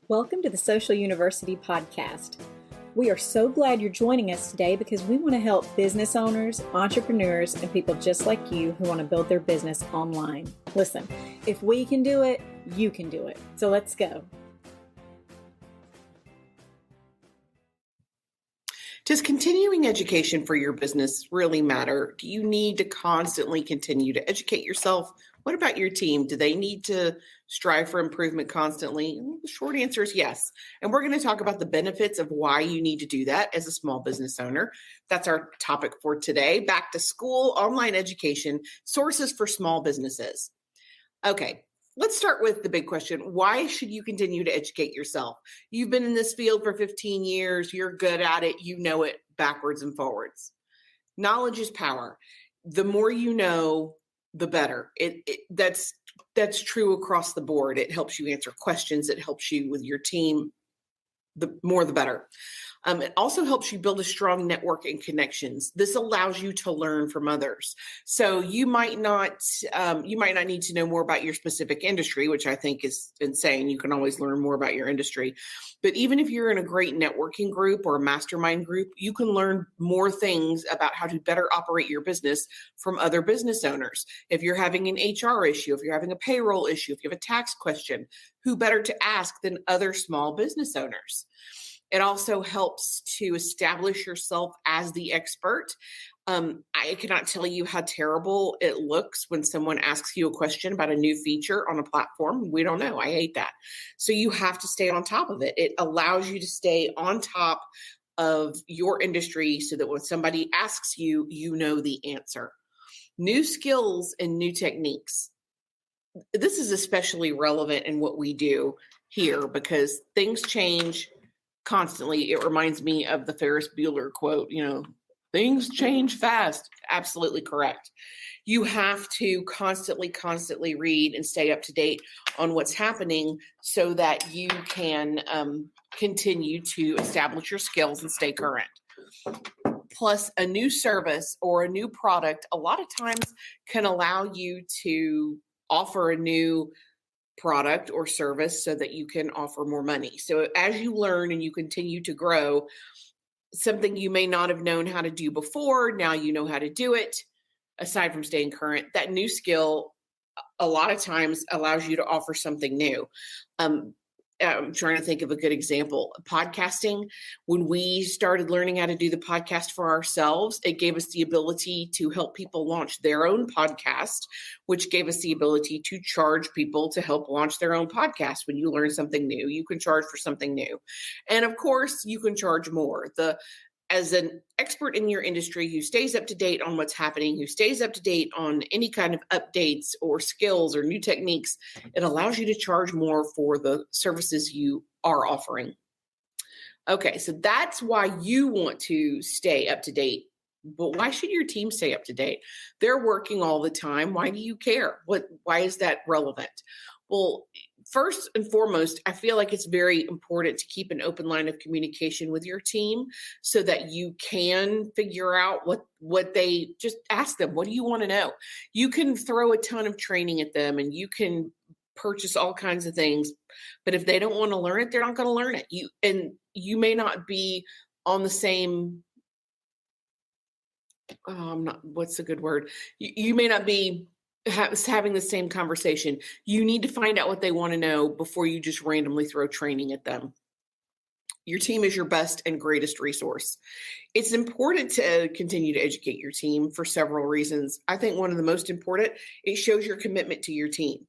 Welcome to the Social University Podcast. We are so glad you're joining us today because we want to help business owners, entrepreneurs, and people just like you who want to build their business online. Listen, if we can do it, you can do it. So let's go. Does continuing education for your business really matter? Do you need to constantly continue to educate yourself? What about your team? Do they need to strive for improvement constantly? The short answer is yes. And we're going to talk about the benefits of why you need to do that as a small business owner. That's our topic for today. Back to school, online education, sources for small businesses. Okay. Let's start with the big question. Why should you continue to educate yourself? You've been in this field for 15 years. You're good at it. You know it backwards and forwards. Knowledge is power. The more you know, the better. That's true across the board. It helps you answer questions. It helps you with your team. The more, the better. It also helps you build a strong network and connections. This allows you to learn from others. So you might not need to know more about your specific industry, which I think is insane. You can always learn more about your industry. But even if you're in a great networking group or a mastermind group, you can learn more things about how to better operate your business from other business owners. If you're having an HR issue, if you're having a payroll issue, if you have a tax question, who better to ask than other small business owners? It also helps to establish yourself as the expert. I cannot tell you how terrible it looks when someone asks you a question about a new feature on a platform. We don't know. I hate that. So you have to stay on top of it. It allows you to stay on top of your industry so that when somebody asks you, you know the answer. New skills and new techniques. This is especially relevant in what we do here because things change constantly. It reminds me of the Ferris Bueller quote, things change fast. Absolutely correct. You have to constantly read and stay up to date on what's happening so that you can continue to establish your skills and stay current. Plus, a new service or a new product a lot of times can allow you to offer a new product or service so that you can offer more money. So as you learn and you continue to grow, something you may not have known how to do before, now you know how to do it. Aside from staying current, that new skill a lot of times allows you to offer something new. I'm trying to think of a good example. Podcasting, when we started learning how to do the podcast for ourselves, it gave us the ability to help people launch their own podcast, which gave us the ability to charge people to help launch their own podcast. When you learn something new, you can charge for something new. And of course, you can charge more. As an expert in your industry who stays up to date on what's happening, who stays up to date on any kind of updates or skills or new techniques, it allows you to charge more for the services you are offering. Okay, so that's why you want to stay up to date. But why should your team stay up to date? They're working all the time. Why do you care? Why is that relevant? Well, first and foremost, I feel like it's very important to keep an open line of communication with your team so that you can figure out what they just ask them. What do you want to know? You can throw a ton of training at them and you can purchase all kinds of things, but if they don't want to learn it, they're not going to learn it. You may not be on the same, what's a good word? You may not be having the same conversation. You need to find out what they want to know before you just randomly throw training at them. Your team is your best and greatest resource. It's important to continue to educate your team for several reasons. I think one of the most important, it shows your commitment to your team.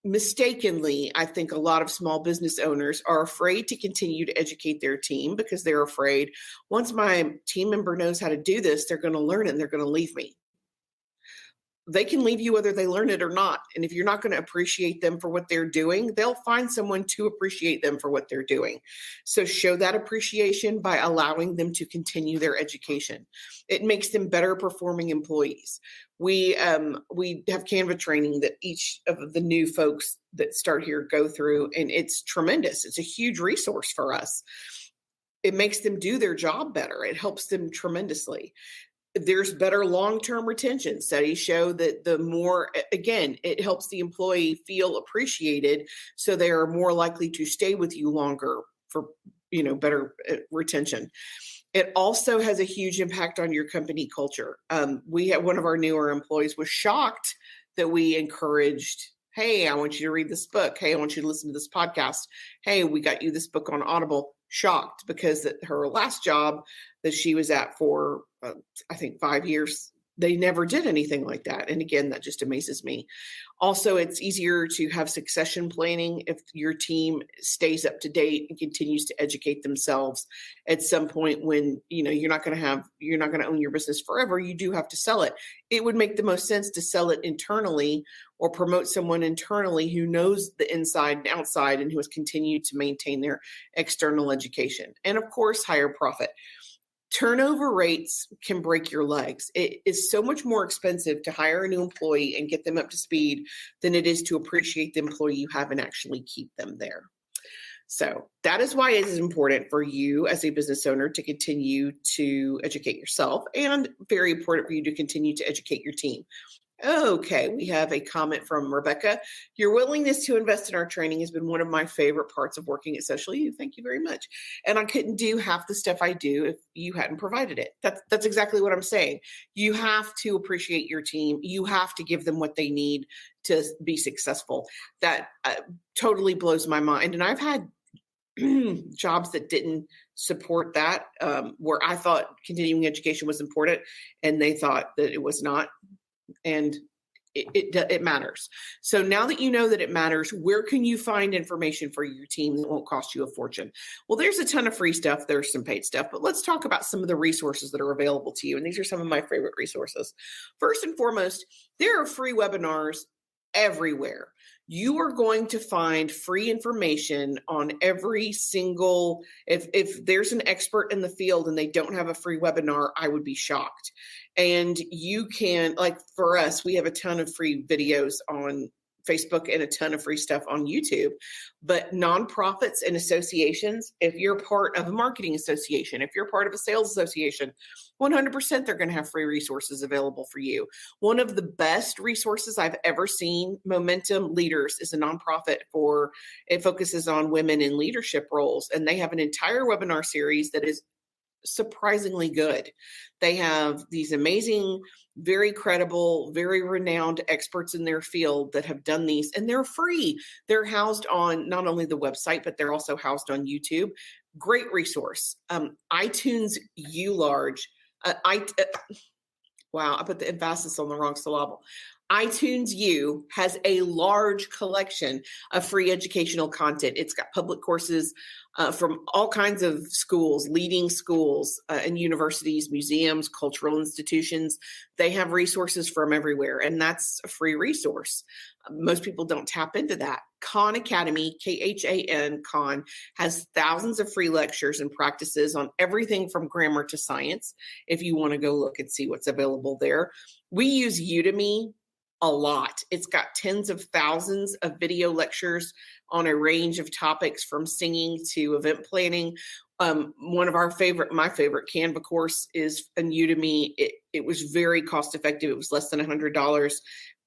Mistakenly, I think a lot of small business owners are afraid to continue to educate their team because they're afraid once my team member knows how to do this, they're going to learn it and they're going to leave me. They can leave you whether they learn it or not. And if you're not going to appreciate them for what they're doing, they'll find someone to appreciate them for what they're doing. So show that appreciation by allowing them to continue their education. It makes them better performing employees. We have Canva training that each of the new folks that start here go through, and it's tremendous. It's a huge resource for us. It makes them do their job better. It helps them tremendously. there's better long-term retention. Studies show that the more, again, it helps the employee feel appreciated, so they are more likely to stay with you longer for, better retention. It also has a huge impact on your company culture. We had one of our newer employees was shocked that we encouraged, hey, I want you to read this book. Hey, I want you to listen to this podcast. Hey, we got you this book on Audible. Shocked, because at her last job that she was at for, I think 5 years, they never did anything like that. And again, that just amazes me. Also, it's easier to have succession planning if your team stays up to date and continues to educate themselves. At some point when, you're not going to own your business forever, you do have to sell it. It would make the most sense to sell it internally or promote someone internally who knows the inside and outside and who has continued to maintain their external education. And of course, higher profit. Turnover rates can break your legs. It is so much more expensive to hire a new employee and get them up to speed than it is to appreciate the employee you have and actually keep them there. So that is why it is important for you as a business owner to continue to educate yourself, and very important for you to continue to educate your team. Okay, we have a comment from Rebecca. Your willingness to invest in our training has been one of my favorite parts of working at Social You. Thank you very much. And I couldn't do half the stuff I do if you hadn't provided it. That's exactly what I'm saying. You have to appreciate your team. You have to give them what they need to be successful. That totally blows my mind. And I've had jobs that didn't support that, where I thought continuing education was important and they thought that it was not. And it matters. So now that you know that it matters, where can you find information for your team that won't cost you a fortune? Well, there's a ton of free stuff. There's some paid stuff, but let's talk about some of the resources that are available to you. And these are some of my favorite resources. First and foremost, there are free webinars everywhere. You are going to find free information on every single, if there's an expert in the field and they don't have a free webinar, I would be shocked. And you can, like for us, we have a ton of free videos on Facebook and a ton of free stuff on YouTube. But nonprofits and associations, if you're part of a marketing association, if you're part of a sales association, 100% they're going to have free resources available for you. One of the best resources I've ever seen, Momentum Leaders, is a nonprofit it focuses on women in leadership roles. And they have an entire webinar series that is surprisingly good. They have these amazing, very credible, very renowned experts in their field that have done these, and they're free. They're housed on not only the website, but they're also housed on YouTube. Great resource. iTunes U Large. Wow, I put the emphasis on the wrong syllable. iTunes U has a large collection of free educational content. It's got public courses from all kinds of schools, leading schools and universities, museums, cultural institutions. They have resources from everywhere, and that's a free resource. Most people don't tap into that. Khan Academy, KHAN, Khan, has thousands of free lectures and practices on everything from grammar to science, if you want to go look and see what's available there. We use Udemy a lot. It's got tens of thousands of video lectures on a range of topics from singing to event planning. One of my favorite Canva course is on Udemy. It was very cost effective. It was less than $100,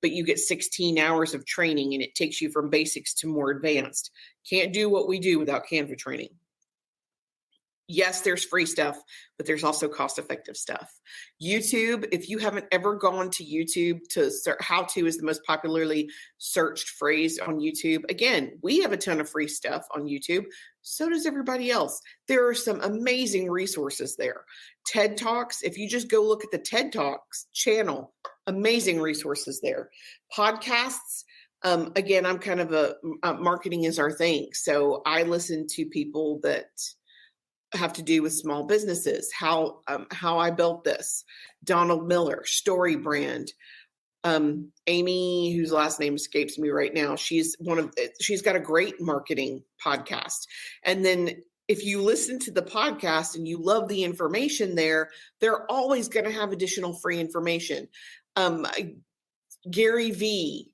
but you get 16 hours of training and it takes you from basics to more advanced. Can't do what we do without Canva training. Yes, there's free stuff, but there's also cost-effective stuff. YouTube, if you haven't ever gone to YouTube to search, how to is the most popularly searched phrase on YouTube. Again, we have a ton of free stuff on YouTube. So does everybody else. There are some amazing resources there. TED Talks, if you just go look at the TED Talks channel, amazing resources there. Podcasts, again, I'm kind of marketing is our thing. So I listen to people that have to do with small businesses, how I built this. Donald Miller, Story Brand. Amy, whose last name escapes me right now, she's got a great marketing podcast. And then if you listen to the podcast and you love the information there, they're always going to have additional free information. Gary Vee,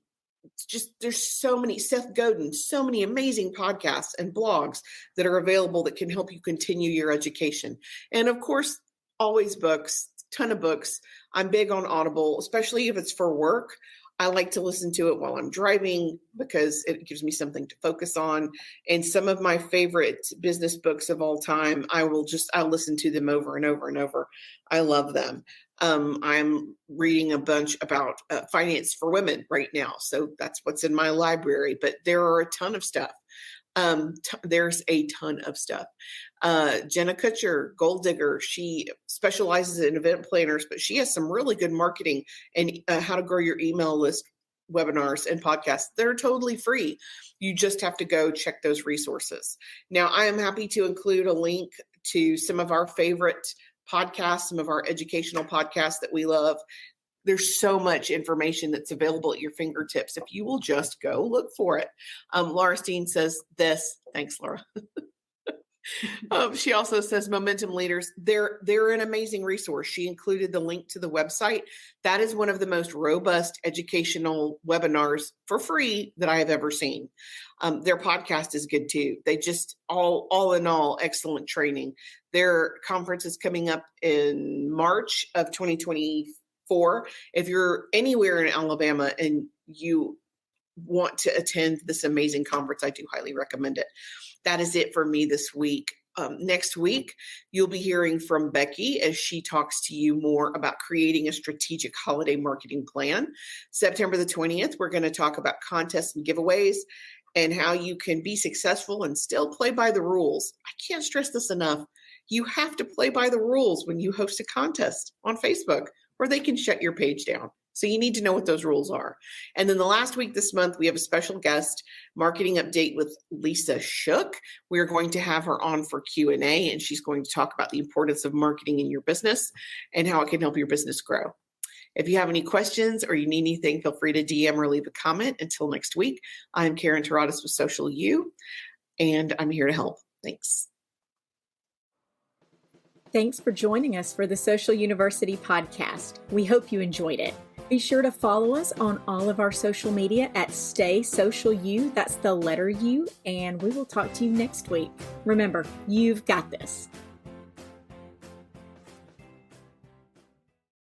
there's so many, Seth Godin, so many amazing podcasts and blogs that are available that can help you continue your education. And of course, always books, ton of books. I'm big on Audible, especially if it's for work. I like to listen to it while I'm driving because it gives me something to focus on. And some of my favorite business books of all time, I'll listen to them over and over and over. I love them. I'm reading a bunch about finance for women right now. So that's what's in my library, but there are a ton of stuff. There's a ton of stuff. Jenna Kutcher, Gold Digger, she specializes in event planners, but she has some really good marketing and how to grow your email list webinars and podcasts. They're totally free. You just have to go check those resources. Now, I am happy to include a link to some of our favorite podcasts, some of our educational podcasts that we love. There's so much information that's available at your fingertips if you will just go look for it. Laura Steen says this. Thanks, Laura. She also says Momentum Leaders, they're an amazing resource. She included the link to the website. That is one of the most robust educational webinars for free that I have ever seen. Their podcast is good too. They just all in all, excellent training. Their conference is coming up in March of 2024. If you're anywhere in Alabama and you want to attend this amazing conference, I do highly recommend it. That is it for me this week. Next week, you'll be hearing from Becky as she talks to you more about creating a strategic holiday marketing plan. September the 20th, we're going to talk about contests and giveaways and how you can be successful and still play by the rules. I can't stress this enough. You have to play by the rules when you host a contest on Facebook, or they can shut your page down. So you need to know what those rules are. And then the last week this month, we have a special guest, marketing update with Lisa Shook. We're going to have her on for Q&A, and she's going to talk about the importance of marketing in your business and how it can help your business grow. If you have any questions or you need anything, feel free to DM or leave a comment. Until next week, I'm Karen Taradas with Social U, and I'm here to help. Thanks. Thanks for joining us for the Social University podcast. We hope you enjoyed it. Be sure to follow us on all of our social media at Stay Social U. That's the letter U, and we will talk to you next week. Remember, you've got this.